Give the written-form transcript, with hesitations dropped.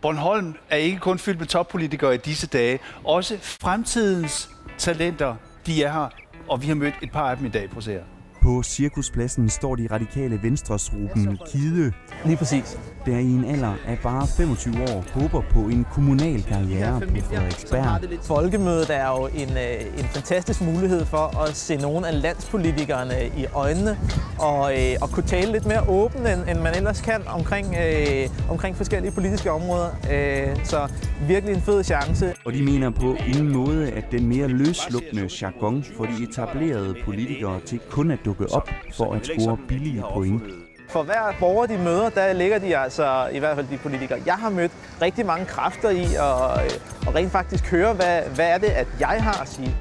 Bornholm er ikke kun fyldt med toppolitikere i disse dage. Også fremtidens talenter, de er her, og vi har mødt et par af dem i dag. Prøv at se her. På Cirkuspladsen står de radikale Venstres Ruben Kidde, lige præcis, der i en alder af bare 25 år håber på en kommunal karriere på Frederiksberg. Folkemødet er jo en fantastisk mulighed for at se nogle af landspolitikerne i øjnene og kunne tale lidt mere åbent, end man ellers kan omkring forskellige politiske områder. Så virkelig en fed chance. Og de mener på ingen måde, at den mere løsslupne jargon får de etablerede politikere til kun at dukke op for at score billige point. For hver borger, de møder, der ligger de altså, i hvert fald de politikere, jeg har mødt, rigtig mange kræfter i og rent faktisk høre, hvad er det, at jeg har at sige.